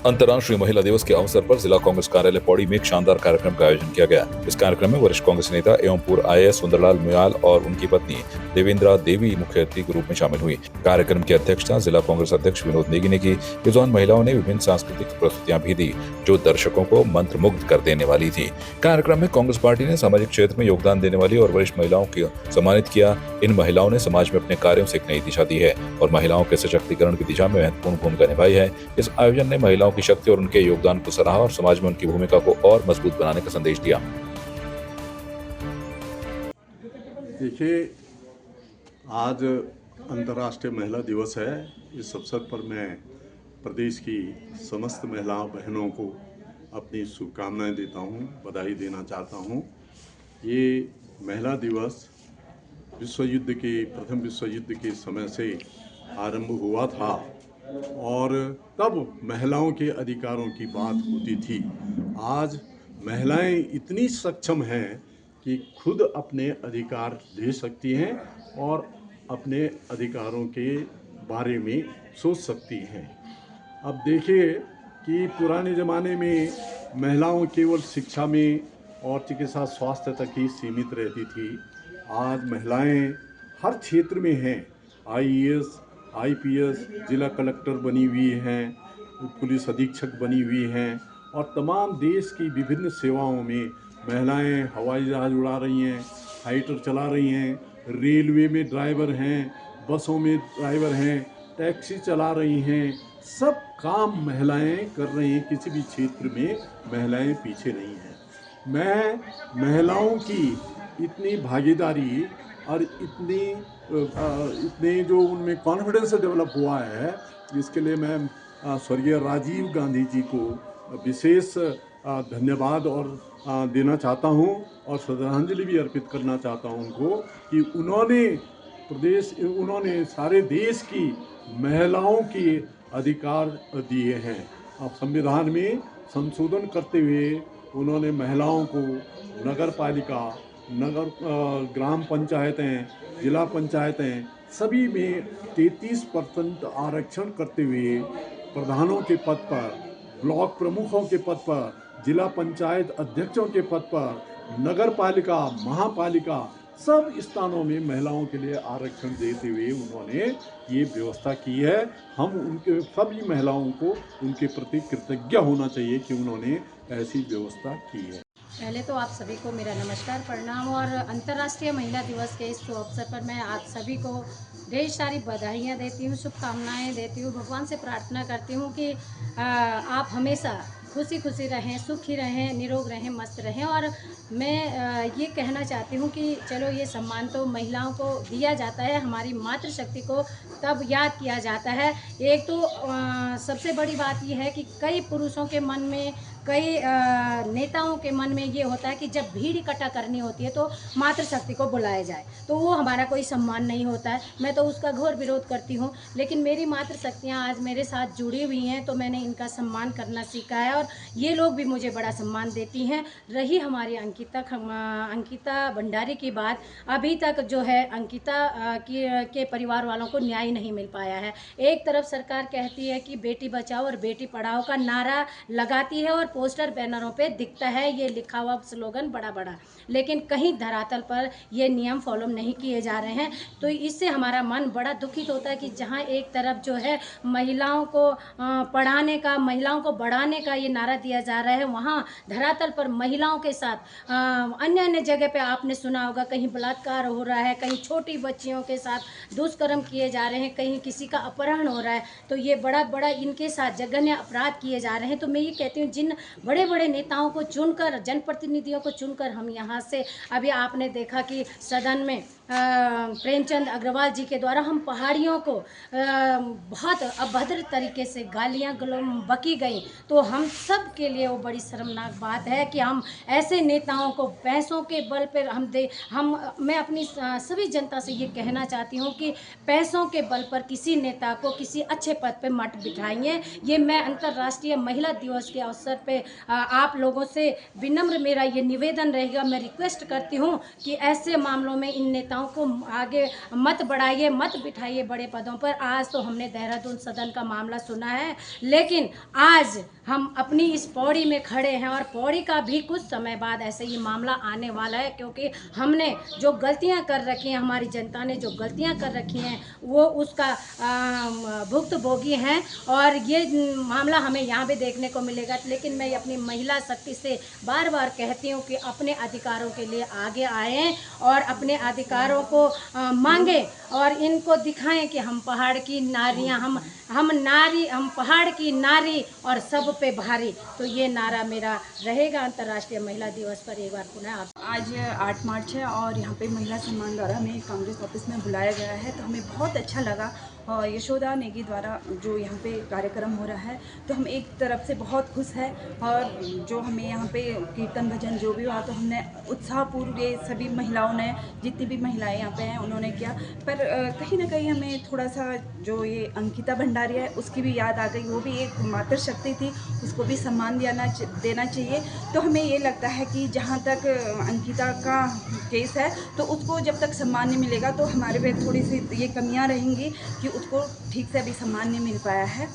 अंतर्राष्ट्रीय महिला दिवस के अवसर पर जिला कांग्रेस कार्यालय पौड़ी में एक शानदार कार्यक्रम का आयोजन किया गया। इस कार्यक्रम में वरिष्ठ कांग्रेस नेता एवं पूर्व IAS सुंदरलाल मुयाल और उनकी पत्नी देवेंद्रा देवी मुख्य अतिथि के रूप में शामिल हुई। कार्यक्रम की अध्यक्षता जिला कांग्रेस अध्यक्ष विनोद नेगी ने की। इस दौरान महिलाओं ने विभिन्न सांस्कृतिक प्रस्तुतियां भी दी, जो दर्शकों को मंत्रमुग्ध कर देने वाली थी। कार्यक्रम में कांग्रेस पार्टी ने सामाजिक क्षेत्र में योगदान देने वाली और वरिष्ठ महिलाओं को सम्मानित किया। इन महिलाओं ने समाज में अपने कार्यों से एक नई दिशा दी है और महिलाओं के सशक्तिकरण की दिशा में महत्वपूर्ण भूमिका निभाई है। इस आयोजन ने महिलाओं की शक्ति और उनके योगदान को सराहा और समाज में उनकी भूमिका को और मजबूत बनाने का संदेश दिया। देखिए, आज अंतर्राष्ट्रीय महिला दिवस है। इस अवसर पर मैं प्रदेश की समस्त महिलाओं बहनों को अपनी शुभकामनाएं देता हूं, बधाई देना चाहता हूं। ये महिला दिवस प्रथम विश्व युद्ध के समय से आरंभ हुआ था और तब महिलाओं के अधिकारों की बात होती थी। आज महिलाएं इतनी सक्षम हैं कि खुद अपने अधिकार ले सकती हैं और अपने अधिकारों के बारे में सोच सकती हैं। अब देखिए कि पुराने ज़माने में महिलाओं केवल शिक्षा में और चिकित्सा स्वास्थ्य तक ही सीमित रहती थी। आज महिलाएं हर क्षेत्र में हैं। IAS, IPS, जिला कलेक्टर बनी हुई हैं, पुलिस अधीक्षक बनी हुई हैं और तमाम देश की विभिन्न सेवाओं में महिलाएं हवाई जहाज़ उड़ा रही हैं, फाइटर चला रही हैं, रेलवे में ड्राइवर हैं, बसों में ड्राइवर हैं, टैक्सी चला रही हैं। सब काम महिलाएं कर रही हैं। किसी भी क्षेत्र में महिलाएं पीछे नहीं हैं। मैं महिलाओं की इतनी भागीदारी और इतने जो उनमें कॉन्फिडेंस डेवलप हुआ है, इसके लिए मैं स्वर्गीय राजीव गांधी जी को विशेष धन्यवाद और देना चाहता हूं और श्रद्धांजलि भी अर्पित करना चाहता हूं उनको कि उन्होंने सारे देश की महिलाओं के अधिकार दिए हैं। अब संविधान में संशोधन करते हुए उन्होंने महिलाओं को नगर पालिका, ग्राम पंचायतें, जिला पंचायतें सभी में 33% आरक्षण करते हुए प्रधानों के पद पर, ब्लॉक प्रमुखों के पद पर, जिला पंचायत अध्यक्षों के पद पर, नगर पालिका, महापालिका सब स्थानों में महिलाओं के लिए आरक्षण देते हुए उन्होंने ये व्यवस्था की है। हम उनके सभी महिलाओं को उनके प्रति कृतज्ञ होना चाहिए कि उन्होंने ऐसी व्यवस्था की है। पहले तो आप सभी को मेरा नमस्कार, प्रणाम और अंतर्राष्ट्रीय महिला दिवस के इस शुभ अवसर पर मैं आप सभी को ढेर सारी बधाइयाँ देती हूँ, शुभकामनाएँ देती हूँ। भगवान से प्रार्थना करती हूँ कि आप हमेशा खुशी खुशी रहें, सुखी रहें, निरोग रहें, मस्त रहें। और मैं ये कहना चाहती हूँ कि चलो ये सम्मान तो महिलाओं को दिया जाता है, हमारी मातृशक्ति को तब याद किया जाता है। एक तो सबसे बड़ी बात ये है कि कई पुरुषों के मन में, कई नेताओं के मन में ये होता है कि जब भीड़ इकट्ठा करनी होती है तो मातृशक्ति को बुलाया जाए, तो वो हमारा कोई सम्मान नहीं होता है। मैं तो उसका घोर विरोध करती हूँ, लेकिन मेरी मातृशक्तियाँ आज मेरे साथ जुड़ी हुई हैं तो मैंने इनका सम्मान करना सीखा है और ये लोग भी मुझे बड़ा सम्मान देती हैं। रही हमारी अंकिता भंडारी की बात, अभी तक जो है अंकिता के परिवार वालों को न्याय नहीं मिल पाया है। एक तरफ सरकार कहती है कि बेटी बचाओ और बेटी पढ़ाओ का नारा लगाती है और पोस्टर बैनरों पे दिखता है ये लिखा हुआ स्लोगन बड़ा बड़ा, लेकिन कहीं धरातल पर ये नियम फॉलो नहीं किए जा रहे हैं। तो इससे हमारा मन बड़ा दुखित होता है कि जहां एक तरफ जो है महिलाओं को पढ़ाने का, महिलाओं को बढ़ाने का ये नारा दिया जा रहा है, वहां धरातल पर महिलाओं के साथ अन्य जगह पे आपने सुना होगा कहीं बलात्कार हो रहा है, कहीं छोटी बच्चियों के साथ दुष्कर्म किए जा रहे हैं, कहीं किसी का अपहरण हो रहा है। तो ये बड़ा बड़ा इनके साथ जघन्य अपराध किए जा रहे हैं। तो मैं ये कहती हूँ जिन बड़े बड़े नेताओं को चुनकर, जनप्रतिनिधियों को चुनकर हम यहाँ से, अभी आपने देखा कि सदन में प्रेमचंद अग्रवाल जी के द्वारा हम पहाड़ियों को बहुत अभद्र तरीके से गालियाँ बकी गई, तो हम सब के लिए वो बड़ी शर्मनाक बात है कि हम ऐसे नेताओं को पैसों के बल पर मैं अपनी सभी जनता से ये कहना चाहती हूँ कि पैसों के बल पर किसी नेता को किसी अच्छे पद पे मत बिठाइए। ये मैं अंतर्राष्ट्रीय महिला दिवस के अवसर पे आप लोगों से विनम्र मेरा ये निवेदन रहेगा, मैं रिक्वेस्ट करती हूँ कि ऐसे मामलों में इन नेताओं नेताओं को आगे मत बढ़ाइए, मत बिठाइए बड़े पदों पर। आज तो हमने देहरादून सदन का मामला सुना है, लेकिन आज हम अपनी इस पौड़ी में खड़े हैं और पौड़ी का भी कुछ समय बाद ऐसे ही मामला आने वाला है, क्योंकि हमने जो गलतियां कर रखी हैं, हमारी जनता ने जो गलतियां कर रखी हैं, वो उसका भुक्तभोगी हैं और ये मामला हमें यहाँ भी देखने को मिलेगा। लेकिन मैं अपनी महिला शक्ति से बार बार कहती हूँ कि अपने अधिकारों के लिए आगे आएँ और अपने अधिकारों को मांगें और इनको दिखाएं कि हम पहाड़ की नारियाँ, हम पहाड़ की नारी और सब पे भारी। तो ये नारा मेरा रहेगा अंतर्राष्ट्रीय महिला दिवस पर एक बार पुनः आप। आज 8 मार्च है और यहाँ पे महिला सम्मान द्वारा हमें कांग्रेस ऑफिस में बुलाया गया है, तो हमें बहुत अच्छा लगा। और यशोदा नेगी द्वारा जो यहाँ पे कार्यक्रम हो रहा है, तो हम एक तरफ से बहुत खुश हैं। और जो हमें यहाँ पे कीर्तन भजन जो भी हुआ, तो हमने उत्साहपूर्व ये सभी महिलाओं ने, जितनी भी महिलाएं यहाँ पे हैं उन्होंने किया। पर कहीं ना कहीं हमें थोड़ा सा जो ये अंकिता भंडारी है उसकी भी याद आ गई। वो भी एक मातृशक्ति थी, उसको भी सम्मान देना चाहिए। तो हमें ये लगता है कि जहाँ तक अंकिता का केस है, तो उसको जब तक सम्मान नहीं मिलेगा तो हमारे पे थोड़ी सी ये कमियाँ रहेंगी कि उसको ठीक से अभी सम्मान नहीं मिल पाया है।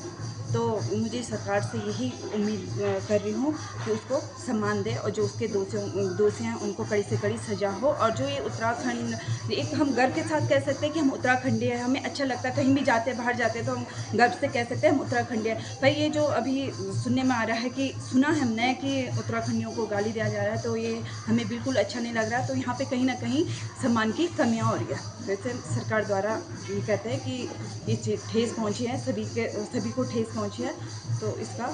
तो मुझे सरकार से यही उम्मीद कर रही हूँ कि उसको सम्मान दे और जो उसके दोषी हैं उनको कड़ी से कड़ी सजा हो। और जो ये उत्तराखंड, एक हम गर्व के साथ कह सकते हैं कि हम उत्तराखंडी हैं। हमें अच्छा लगता है, कहीं भी जाते बाहर जाते तो हम गर्व से कह सकते हैं हम उत्तराखंडी हैं। पर ये जो अभी सुनने में आ रहा है कि सुना है हमने कि उत्तराखंडियों को गाली दिया जा रहा है, तो ये हमें बिल्कुल अच्छा नहीं लग रहा। तो यहाँ पर कहीं ना कहीं सम्मान की कमियाँ हो रही है। वैसे सरकार द्वारा ये कहते हैं कि ये ठेस पहुँची है, सभी को ठेस पहुँची है, तो इसका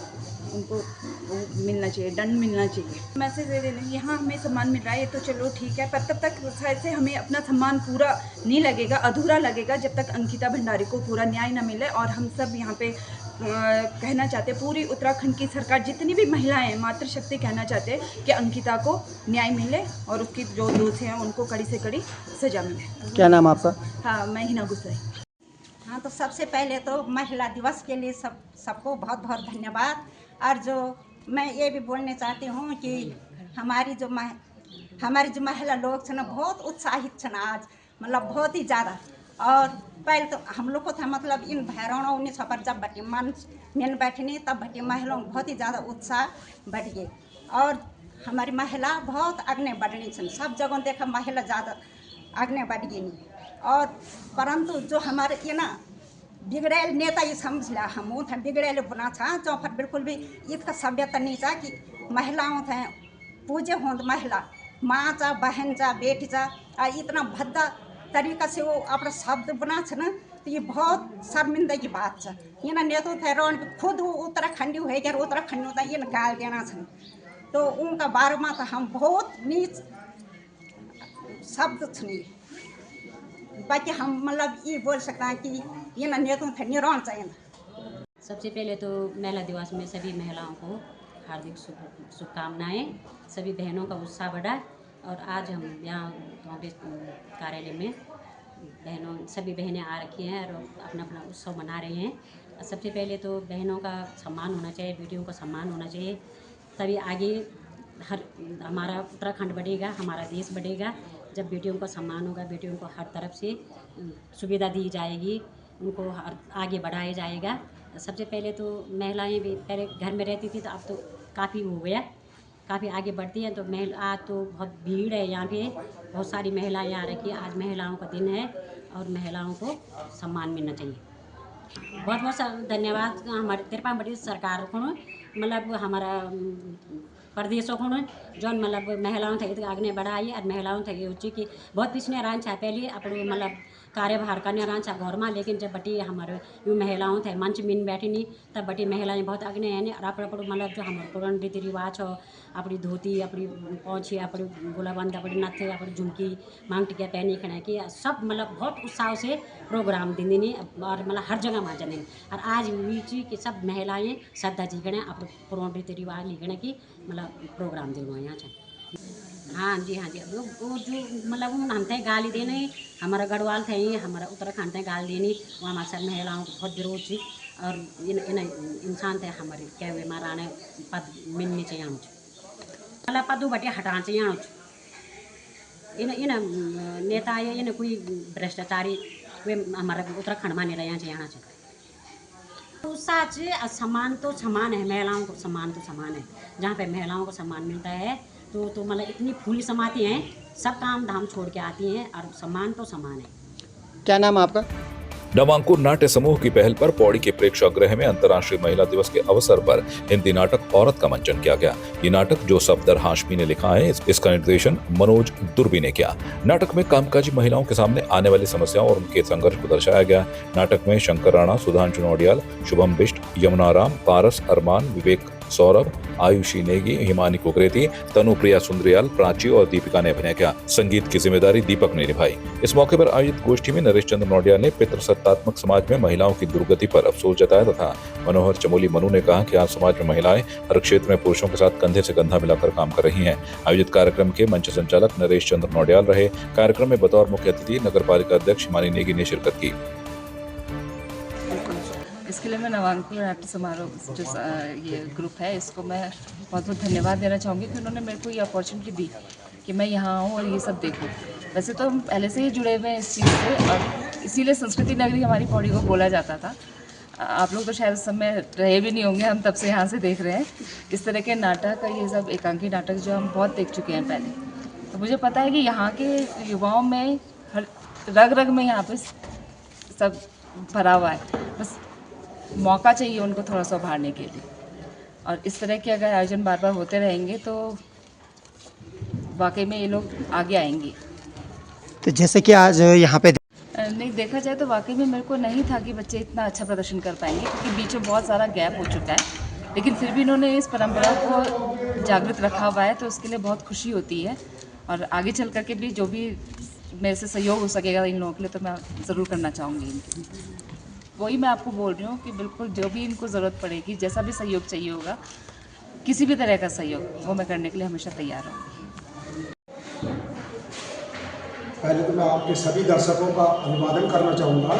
उनको वो मिलना चाहिए, दंड मिलना चाहिए। मैसेज दे देना, यहाँ हमें सम्मान मिल रहा है, ये तो चलो ठीक है, पर तब तक शायद से हमें अपना सम्मान पूरा नहीं लगेगा, अधूरा लगेगा जब तक अंकिता भंडारी को पूरा न्याय न मिले। और हम सब यहाँ पे कहना चाहते हैं, पूरी उत्तराखंड की सरकार, जितनी भी महिलाएं हैं, मातृशक्ति कहना चाहते हैं कि अंकिता को न्याय मिले और उसकी जो दोषी हैं उनको कड़ी से कड़ी सजा मिले। क्या नाम आपका? हाँ, मैं हिना गुस्साई। हाँ, तो सबसे पहले तो महिला दिवस के लिए सबको बहुत बहुत धन्यवाद। और जो मैं ये भी बोलने चाहती हूँ कि हमारी जो महिला लोग छन बहुत उत्साहित छन आज, मतलब बहुत ही ज़्यादा। और पहले तो हम लोग को था, मतलब इन भैरवों उन्नीस पर जब बटी मन में बैठनी, तब बटी महिलाओं में बहुत ही ज़्यादा उत्साह बढ़ गए और हमारी महिला बहुत आगे बढ़नी छन। सब जगह देखा महिला ज़्यादा आगे बढ़ गई नहीं। और परंतु जो हमारे ये ना बिगड़ेल नेता ये समझ लिया, हम थे बिगड़ेल बना था, जो पर बिल्कुल भी इसका सभ्यता नहीं था कि महिलाओं थे पूजे हों, महिला माँ चा, बहन चा, बेटी चा, इतना भद्दा तरीका से वो अपना शब्द बना छ ना, तो ये बहुत शर्मिंदा की बात है। ये ना नेता थे रोन खुद उत्तराखंडी है क्या, उत्तराखंडी होता ये गाल देना छन, तो उनका बारे में तो हम बहुत नीच शब्द छनी। बाकी हम मतलब ये बोल सकते हैं कि ये ना नेता थे निरान चाहिए। सबसे पहले तो महिला दिवस में सभी महिलाओं को हार्दिक शुभकामनाएं। सभी बहनों का उत्साह बढ़ा और आज हम यहाँ कांग्रेस कार्यालय में सभी बहनें आ रखी हैं और अपना अपना उत्सव मना रही हैं। सबसे पहले तो बहनों का सम्मान होना चाहिए, बेटियों का सम्मान होना चाहिए, तभी आगे हमारा उत्तराखंड बढ़ेगा, हमारा देश बढ़ेगा। जब बेटियों का सम्मान होगा, बेटियों को हर तरफ से सुविधा दी जाएगी, उनको आगे बढ़ाया जाएगा। सबसे पहले तो महिलाएं भी पहले घर में रहती थी, तो अब तो काफ़ी हो गया, काफ़ी आगे बढ़ती हैं। तो आज तो बहुत भीड़ है यहाँ पे, बहुत सारी महिलाएं आ रखी है। आज महिलाओं का दिन है और महिलाओं को सम्मान मिलना चाहिए। बहुत बहुत धन्यवाद हमारे तिरपाबड़ी सरकार को, मतलब हमारा प्रदेशों को जो मतलब महिलाओं थे आगे बढ़ाई और महिलाओं थे ये कि बहुत पिछले रान छा पहले अपने मतलब कार्यभार करने रान छा घर में, लेकिन जब बटी हमारे यूँ महिलाओं थे मंच में बैठी नहीं, तब बटी महिलाएं बहुत आगे हैं और अपने मतलब जो हमारे पुराने रीति रिवाज हो, अपनी धोती, अपनी पौछी, अपनी गोलाबंद, अपनी नथ, अपनी झुमकी, मांग टिकिया पहनी खड़ा कि सब मतलब बहुत उत्साह से प्रोग्राम दिन और मतलब हर जगह में जाने। और आज भी कि सब महिलाएं श्रद्धा जी गणे अपने पुराने रीति रिवाज लिखने की मतलब प्रोग्राम देना यहाँ चाहिए। हाँ जी, वो जो मतलब हम थे गाली देने, हमारा गढ़वाल थे, हमारा उत्तराखंड थे गाली देनी, वो हमारे सब महिलाओं को बहुत विरोध थी और इन इंसान थे हमारे क्या हुए महाराणे पद मिलने चाहिए, हम मतलब पदों बटे हटाना चाहिए। इन इन नेता या इन कोई भ्रष्टाचारी वे हमारा उत्तराखंड में नहीं रहे यहाँ से सच सम्मान तो समान है, महिलाओं को सम्मान तो समान है। जहाँ पे महिलाओं को सम्मान मिलता है तो मतलब इतनी फूली समाती हैं, सब काम धाम छोड़ के आती हैं और सम्मान तो समान है। क्या नाम है आपका? नवांकुर नाट्य समूह की पहल पर पौड़ी के प्रेक्षागृह में अंतर्राष्ट्रीय महिला दिवस के अवसर पर हिंदी नाटक औरत का मंचन किया गया। ये नाटक जो सफदर हाशमी ने लिखा है, इसका निर्देशन मनोज दुर्बी ने किया। नाटक में कामकाजी महिलाओं के सामने आने वाली समस्याओं और उनके संघर्ष को दर्शाया गया। नाटक में शंकर राणा, सुधांशु नौडियाल, शुभम बिष्ट, यमुना राम, पारस अरमान, विवेक सौरभ, आयुषी नेगी, हिमानी कुकरेती, तनुप्रिया सुंदरियाल, प्राची और दीपिका ने अभिनय किया। संगीत की जिम्मेदारी दीपक ने निभाई। इस मौके पर आयोजित गोष्ठी में नरेश चंद्र नौडियाल ने पितृसत्तात्मक समाज में महिलाओं की दुर्गति पर अफसोस जताया तथा मनोहर चमोली मनु ने कहा कि आज समाज में महिलाएं हर क्षेत्र में पुरुषों के साथ कंधे से कंधा मिलाकर काम कर रही हैं। आयोजित कार्यक्रम के मंच संचालक नरेश चंद्र नौडियाल रहे। कार्यक्रम में बतौर मुख्य अतिथि नगर पालिका अध्यक्ष हिमानी नेगी ने शिरकत की। इसके लिए मैं नवांकुर नाट्य समारोह जो ये ग्रुप है, इसको मैं बहुत बहुत धन्यवाद देना चाहूँगी कि उन्होंने मेरे को ये अपॉर्चुनिटी दी कि मैं यहाँ आऊँ और ये सब देखूँ। वैसे तो हम पहले से ही जुड़े हुए हैं इस चीज़ से और इसीलिए संस्कृति नगरी हमारी पौड़ी को बोला जाता था। आप लोग तो शायद उस समय रहे भी नहीं होंगे, हम तब से यहाँ से देख रहे हैं इस तरह के नाटक, ये सब एकांकी नाटक जो हम बहुत देख चुके हैं पहले। तो मुझे पता है कि यहाँ के युवाओं में हर रग रग में यहाँ पे सब भरा हुआ है, बस मौका चाहिए उनको थोड़ा सा उभारने के लिए। और इस तरह के अगर आयोजन बार बार होते रहेंगे तो वाकई में ये लोग आगे आएंगे। तो जैसे कि आज यहाँ पे नहीं देखा जाए तो वाकई में मेरे को नहीं था कि बच्चे इतना अच्छा प्रदर्शन कर पाएंगे, क्योंकि बीच में बहुत सारा गैप हो चुका है, लेकिन फिर भी इन्होंने इस परंपरा को जागृत रखा हुआ है, तो उसके लिए बहुत खुशी होती है। और आगे चल करके भी जो भी मेरे से सहयोग हो सकेगा इन लोगों के लिए तो मैं ज़रूर करना चाहूँगी। वही मैं आपको बोल रही हूँ कि बिल्कुल जो भी इनको ज़रूरत पड़ेगी, जैसा भी सहयोग चाहिए होगा, किसी भी तरह का सहयोग, वो मैं करने के लिए हमेशा तैयार हूँ। पहले तो मैं आपके सभी दर्शकों का अभिवादन करना चाहूँगा।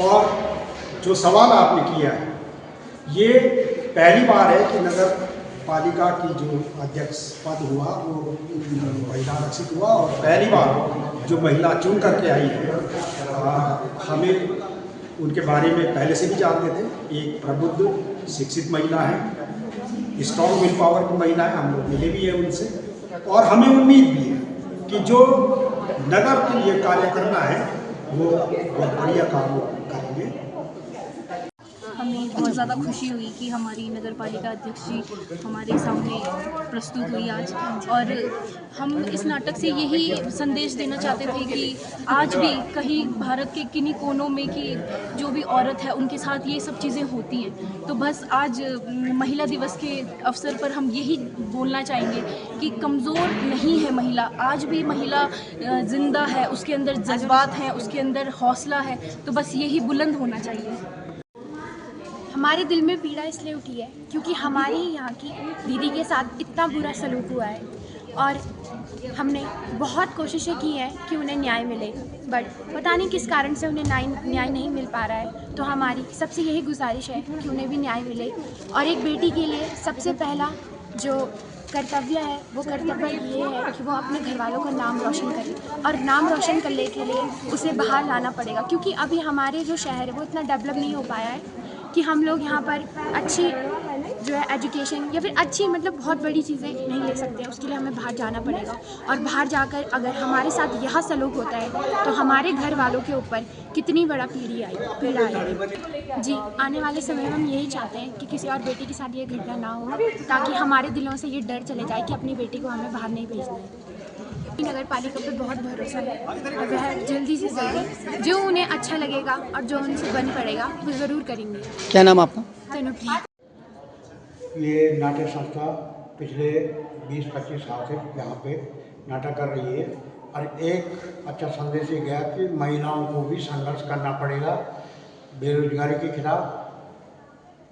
और जो सवाल आपने किया है, ये पहली बार है कि नगर पालिका की जो अध्यक्ष पद हुआ वो महिला आरक्षित हुआ, और पहली बार जो महिला चुन करके आई है। हमें उनके बारे में पहले से भी जानते थे। एक प्रबुद्ध शिक्षित महिला है, स्ट्रॉन्ग विल पावर की महिला है, हम लोग मिले भी हैं उनसे, और हमें उम्मीद भी है कि जो नगर के लिए कार्य करना है वो बहुत बढ़िया काम करेंगे। हमें बहुत ज़्यादा खुशी हुई कि हमारी नगर पालिका अध्यक्ष जी हमारे सामने प्रस्तुत हुई आज, और हम इस नाटक से यही संदेश देना चाहते थे कि आज भी कहीं भारत के किन्हीं कोनों में कि जो भी औरत है उनके साथ ये सब चीज़ें होती हैं। तो बस आज महिला दिवस के अवसर पर हम यही बोलना चाहेंगे कि कमज़ोर नहीं है महिला, आज भी महिला जिंदा है, उसके अंदर जज्बात हैं, उसके अंदर हौसला है, तो बस यही बुलंद होना चाहिए। हमारे दिल में पीड़ा इसलिए उठी है क्योंकि हमारी यहाँ की दीदी के साथ इतना बुरा सलूक हुआ है, और हमने बहुत कोशिशें की हैं कि उन्हें न्याय मिले, बट पता नहीं किस कारण से उन्हें न्याय नहीं मिल पा रहा है। तो हमारी सबसे यही गुजारिश है कि उन्हें भी न्याय मिले, और एक बेटी के लिए सबसे पहला जो कर्तव्य है वो कर्तव्य ये है कि वो अपने घर वालों का नाम रोशन करे, और नाम रोशन करने के लिए उसे बाहर लाना पड़ेगा, क्योंकि अभी हमारे जो शहर है वो इतना डेवलप नहीं हो पाया है कि हम लोग यहाँ पर अच्छी जो है एजुकेशन या फिर अच्छी मतलब बहुत बड़ी चीज़ें नहीं ले सकते हैं। उसके लिए हमें बाहर जाना पड़ेगा, और बाहर जाकर अगर हमारे साथ यह सलूक होता है तो हमारे घर वालों के ऊपर कितनी बड़ा पीड़ा आएगी। जी, आने वाले समय में हम यही चाहते हैं कि किसी और बेटी के साथ ये घटना ना हो, ताकि हमारे दिलों से ये डर चले जाए कि अपनी बेटी को हमें बाहर नहीं भेजना है। नगर पालिका पे बहुत भरोसा है, और वह जल्दी से जल्दी जो उन्हें अच्छा लगेगा और जो उनसे बन पड़ेगा वो ज़रूर करेंगे। क्या नाम आपका? तनुप्रिया। ये नाट्य संस्था पिछले 20-25 साल से यहाँ पे नाटक कर रही है, और एक अच्छा संदेश ये गया कि महिलाओं को भी संघर्ष करना पड़ेगा, बेरोजगारी के खिलाफ,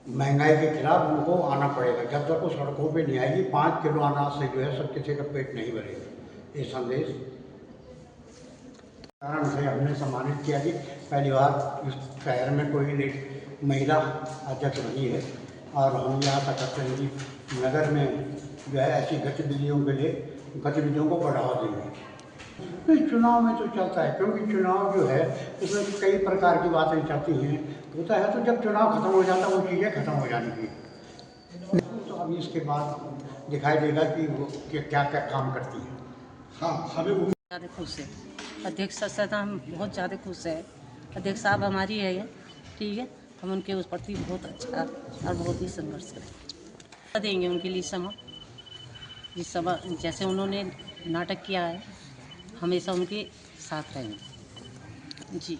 महंगाई के खिलाफ उनको आना पड़ेगा। जब तक वो सड़कों पे नहीं आएगी, 5 किलो अनाज से जो है सब किसी का पेट नहीं भरेगा। ये संदेश कारण से हमने सम्मानित किया कि पहली बार इस शहर में कोई महिला अध्यक्ष बनी है, और हम यह आशा करते हैं कि नगर में जो है ऐसी गतिविधियों को बढ़ावा देंगे। नहीं, चुनाव में तो चलता है, क्योंकि चुनाव जो है उसमें कई प्रकार की बातें चलती हैं, होता है। तो जब चुनाव खत्म हो जाता है वो चीज़ें खत्म हो जानी चाहिए। तो अभी इसके बाद दिखाई देगा कि वो क्या क्या काम करती है। हाँ, हमें ज़्यादा खुश है अध्यक्ष से हम बहुत ज़्यादा खुश हैं। अध्यक्ष साहब हमारी है ये, ठीक है, हम उनके उस प्रति बहुत अच्छा और बहुत ही संघर्ष करें देंगे उनके लिए समय, जिस समय जैसे उन्होंने नाटक किया है हमेशा उनके साथ रहेंगे जी।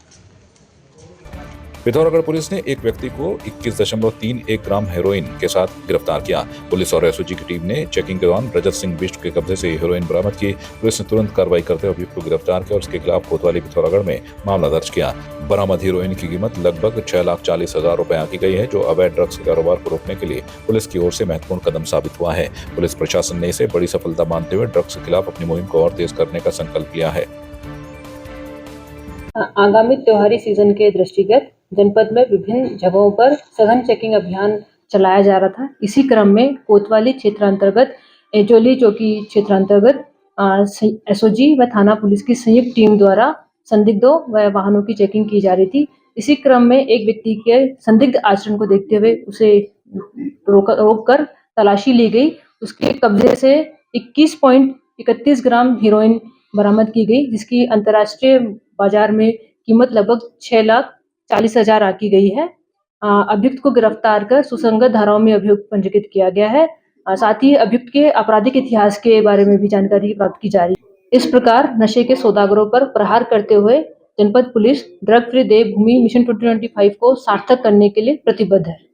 पिथौरागढ़ पुलिस ने एक व्यक्ति को 21.31 ग्राम हेरोइन के साथ गिरफ्तार किया। पुलिस और एसओजी की टीम ने चेकिंग के दौरान रजत सिंह बिष्ट के कब्जे से हेरोइन बरामद की। पुलिस ने तुरंत कार्रवाई करते हुए अभियुक्त को गिरफ्तार किया और उसके खिलाफ कोतवाली पिथौरागढ़ में मामला दर्ज किया। बरामद हेरोइन की कीमत लगभग 6,40,000 रुपए आंकी गई है, जो अवैध ड्रग्स के कारोबार को रोकने के लिए पुलिस की ओर से महत्वपूर्ण कदम साबित हुआ है। पुलिस प्रशासन ने इसे बड़ी सफलता मानते हुए ड्रग्स के खिलाफ अपनी मुहिम को और तेज करने का संकल्प लिया है। आगामी त्योहारी सीजन के दृष्टिगत जनपद में विभिन्न जगहों पर सघन चेकिंग अभियान चलाया जा रहा था। इसी क्रम में कोतवाली क्षेत्रांतर्गत एजोली चौकी क्षेत्रांतर्गत एसओजी व थाना पुलिस की संयुक्त टीम द्वारा संदिग्धों व वाहनों की चेकिंग की जा रही थी। इसी क्रम में एक व्यक्ति के संदिग्ध आचरण को देखते हुए उसे रोककर तलाशी ली गई। उसके कब्जे से 21.31 ग्राम हेरोइन बरामद की गई, जिसकी अंतर्राष्ट्रीय बाजार में कीमत लगभग 6,40,000 आंकी गई है। अभियुक्त को गिरफ्तार कर सुसंगत धाराओं में अभियुक्त पंजीकृत किया गया है। साथ ही अभियुक्त के आपराधिक इतिहास के बारे में भी जानकारी प्राप्त की जा रही है। इस प्रकार नशे के सौदागरों पर प्रहार करते हुए जनपद पुलिस ड्रग फ्री देवभूमि मिशन 2025 को सार्थक करने के लिए प्रतिबद्ध है।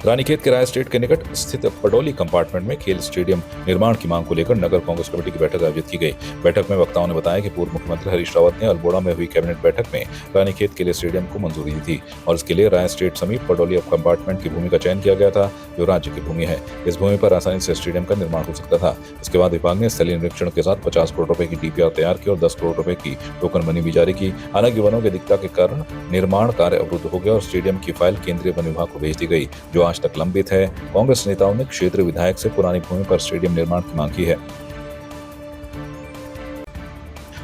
रानीखेत के राय स्टेट के निकट स्थित पडोली कंपार्टमेंट में खेल स्टेडियम निर्माण की मांग को लेकर नगर कांग्रेस कमेटी की बैठक आयोजित की गई। बैठक में वक्ताओं ने बताया कि पूर्व मुख्यमंत्री हरीश रावत ने अल्मोड़ा में हुई कैबिनेट बैठक में रानीखेत के लिए स्टेडियम को मंजूरी दी थी और इसके लिए राय स्टेट समीप पडोली कंपार्टमेंट की भूमि का चयन किया गया था, जो राज्य की भूमि है। इस भूमि पर आसानी से स्टेडियम का निर्माण हो सकता था। इसके बाद विभाग ने स्थलीय निरीक्षण के साथ 50 करोड़ रुपए की डीपीआर तैयार की और 10 करोड़ रुपए की टोकन मनी भी जारी की। हालांकि वनों की अधिकता के कारण निर्माण कार्य अवरुद्ध हो गया और स्टेडियम की फाइल केंद्रीय वन विभाग को भेज दी गई, जो आज तक लंबित है। कांग्रेस नेताओं ने क्षेत्रीय विधायक से पुरानी भूमि पर स्टेडियम निर्माण की मांग की है।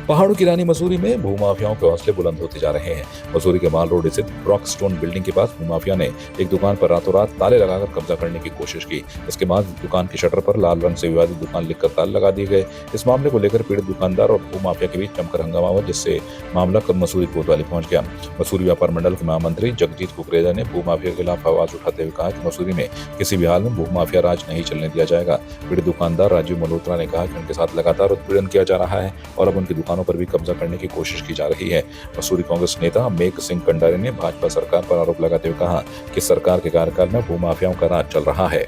पहाड़ों की रानी मसूरी में भूमाफियाओं के हौसले बुलंद होते जा रहे हैं। मसूरी के माल रोड स्थित रॉक स्टोन बिल्डिंग के पास भूमाफिया ने एक दुकान पर रातों रात ताले लगाकर कब्जा करने की कोशिश की। इसके बाद दुकान की शटर पर लाल रंग से विवादित दुकान लिखकर ताले लगा दिए गए। इस मामले को लेकर पीड़ित दुकानदार और भूमाफिया के बीच जमकर हंगामा हुआ, जिससे मामला मसूरी कोतवाली पहुंच गया। मसूरी व्यापार मंडल के महामंत्री जगजीत कुकरेजा ने भूमाफिया के खिलाफ आवाज उठाते हुए कहा कि मसूरी में किसी भी हाल में भूमाफिया राज नहीं चलने दिया जाएगा। पीड़ित दुकानदार राजीव मल्होत्रा ने कहा कि उनके साथ लगातार उत्पीड़न किया जा रहा है और अब उनकी दुकानों पर भी कब्जा करने की कोशिश की जा रही है। मसूरी कांग्रेस नेता मेघ सिंह कंडारी ने भाजपा सरकार पर आरोप लगाते हुए कहा कि सरकार के कार्यकाल में भूमाफियाओं का राज चल रहा है।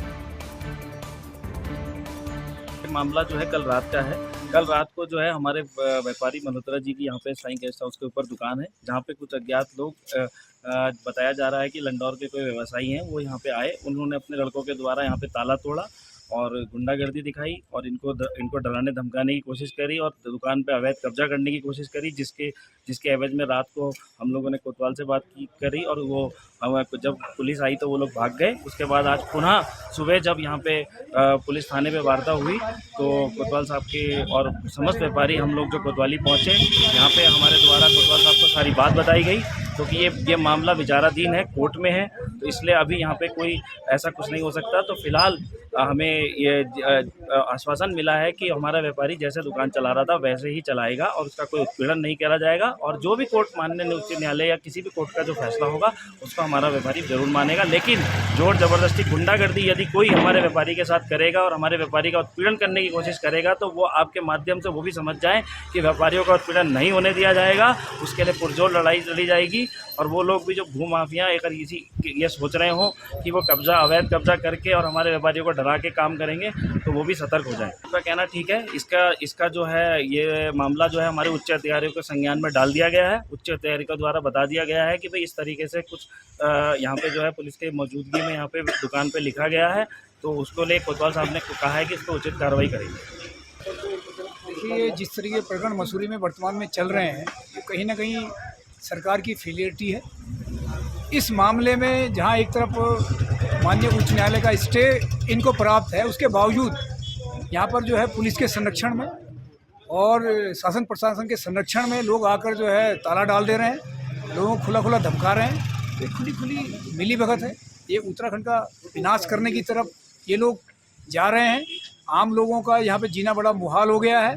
मामला जो है कल रात का है। कल रात को जो है हमारे व्यापारी मल्होत्रा जी की यहाँ पे साईं गेस्ट हाउस के ऊपर दुकान है, जहाँ पे कुछ अज्ञात लोग बताया जा रहा है कि लंडौर के कोई व्यवसायी हैं, वो यहाँ पे आए। उन्होंने अपने लड़कों के द्वारा यहाँ पे ताला तोड़ा और गुंडागर्दी दिखाई और इनको डराने धमकाने की कोशिश करी और दुकान पे अवैध कब्जा करने की कोशिश करी, जिसके एवज में रात को हम लोगों ने कोतवाल से बात करी और वो जब पुलिस आई तो वो लोग भाग गए। उसके बाद आज पुनः सुबह जब यहाँ पे पुलिस थाने पे वार्ता हुई तो कोतवाल साहब के और समस्त व्यापारी हम लोग जो कोतवाली पहुँचे, यहाँ पे हमारे द्वारा कोतवाल साहब को सारी बात बताई गई, क्योंकि ये मामला विचाराधीन है, कोर्ट में है, तो इसलिए अभी यहाँ पे कोई ऐसा कुछ नहीं हो सकता। तो फिलहाल हमें ये आश्वासन मिला है कि हमारा व्यापारी जैसे दुकान चला रहा था वैसे ही चलाएगा और उसका कोई उत्पीड़न नहीं करा जाएगा और जो भी कोर्ट माननीय उच्च न्यायालय या किसी भी कोर्ट का जो फैसला होगा उसको हमारा व्यापारी जरूर मानेगा। लेकिन जोर जबरदस्ती गुंडागर्दी यदि कोई हमारे व्यापारी के साथ करेगा और हमारे व्यापारी का उत्पीड़न करने की कोशिश करेगा तो वो आपके माध्यम से वो भी समझ जाएँ कि व्यापारियों का उत्पीड़न नहीं होने दिया जाएगा। उसके लिए पुरजोर लड़ाई लड़ी जाएगी और वो लोग भी जो भूमाफिया अगर ये सोच रहे हो कि वो अवैध कब्जा करके और हमारे व्यापारियों को डरा के काम करेंगे तो वो भी सतर्क हो जाए। उनका कहना ठीक है। इसका जो है ये मामला जो है हमारे उच्च अधिकारियों के संज्ञान में डाल दिया गया है। उच्च अधिकारियों द्वारा बता दिया गया है कि भाई इस तरीके से कुछ यहाँ पे जो है पुलिस के मौजूदगी में यहाँ पे दुकान पे लिखा गया है, तो उसको ले कोतवाल साहब ने कहा है कि इस पर उचित कार्रवाई करेंगे। देखिए, जिस तरीके के प्रकरण मसूरी में वर्तमान में चल रहे हैं, ये कहीं ना कहीं सरकार की फेलियरिटी है। इस मामले में जहां एक तरफ माननीय उच्च न्यायालय का स्टे इनको प्राप्त है, उसके बावजूद यहाँ पर जो है पुलिस के संरक्षण में और शासन प्रशासन के संरक्षण में लोग आकर जो है ताला डाल दे रहे हैं, लोगों को खुला खुला धमका रहे हैं। ये खुली खुली मिलीभगत है। ये उत्तराखंड का विनाश करने की तरफ ये लोग जा रहे हैं। आम लोगों का यहाँ पे जीना बड़ा मुहाल हो गया है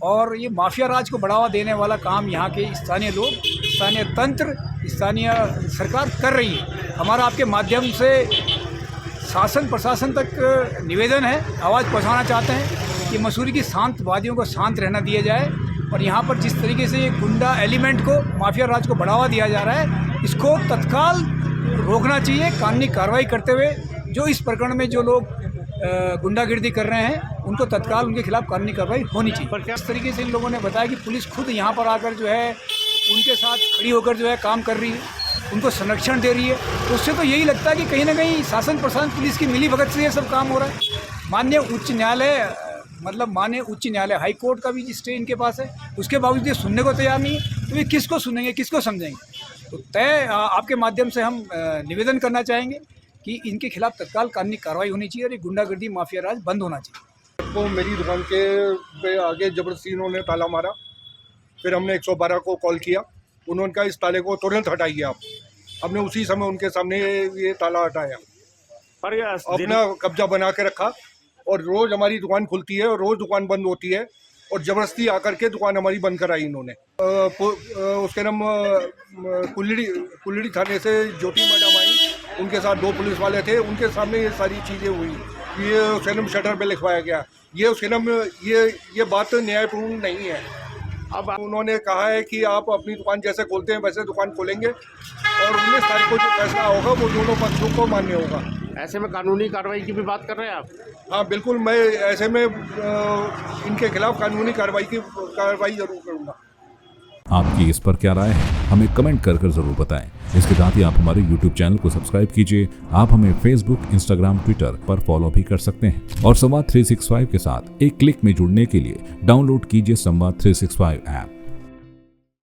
और ये माफिया राज को बढ़ावा देने वाला काम यहाँ के स्थानीय लोग, स्थानीय तंत्र, स्थानीय सरकार कर रही है। हमारा आपके माध्यम से शासन प्रशासन तक निवेदन है, आवाज़ पहुँचाना चाहते हैं कि मसूरी की शांतवादियों को शांत रहना दिया जाए और यहाँ पर जिस तरीके से ये गुंडा एलिमेंट को, माफिया राज को बढ़ावा दिया जा रहा है, इसको तत्काल रोकना चाहिए। कानूनी कार्रवाई करते हुए जो इस प्रकरण में जो लोग गुंडागिर्दी कर रहे हैं उनको तत्काल उनके खिलाफ कानूनी कार्रवाई होनी चाहिए। पर इस तरीके से इन लोगों ने बताया कि पुलिस खुद यहाँ पर आकर जो है उनके साथ खड़ी होकर जो है काम कर रही है, उनको संरक्षण दे रही है। तो उससे तो यही लगता है कि कहीं ना कहीं शासन प्रशासन पुलिस की मिलीभगत से ये सब काम हो रहा है। माननीय उच्च न्यायालय हाई कोर्ट का भी स्टे इनके पास है, उसके बावजूद ये सुनने को तैयार नहीं है। तो ये किसको सुनेंगे, किसको समझेंगे? तो आपके माध्यम से हम निवेदन करना चाहेंगे कि इनके खिलाफ तत्काल कानूनी कार्रवाई होनी चाहिए और ये गुंडागर्दी माफिया राज बंद होना चाहिए। तो मेरी दुकान के पे आगे जबरदस्ती इन्होंने ताला मारा, फिर हमने 112 को कॉल किया, उन्होंने कहा इस ताले को तुरंत हटाइए आप। हमने उसी समय उनके सामने ये ताला हटाया, अपना कब्जा बना के रखा और रोज़ हमारी दुकान खुलती है और रोज़ दुकान बंद होती है और ज़बरदस्ती आकर के दुकान हमारी बंद कराई इन्होंने। उसके नाम कुल्लड़ी थाने से ज्योति मैडम आई, उनके साथ 2 पुलिस वाले थे, उनके सामने ये सारी चीज़ें हुई। ये उसके नाम शटर पे लिखवाया गया, ये उसके नाम ये बात न्यायपूर्ण नहीं है। अब उन्होंने कहा है कि आप अपनी दुकान जैसे खोलते हैं वैसे दुकान खोलेंगे और 19 तारीख को जो फैसला होगा वो दोनों पक्षों को मान्य होगा। ऐसे में कानूनी कार्रवाई की भी बात कर रहे हैं आप? हाँ बिल्कुल, मैं ऐसे में इनके खिलाफ कानूनी कार्रवाई जरूर करूँगा। आपकी इस पर क्या राय है, हमें कमेंट कर जरूर बताएं। इसके साथ ही आप हमारे YouTube चैनल को सब्सक्राइब कीजिए। आप हमें Facebook, Instagram, Twitter पर फॉलो भी कर सकते हैं और संवाद 365 के साथ एक क्लिक में जुड़ने के लिए डाउनलोड कीजिए संवाद 365 ऐप।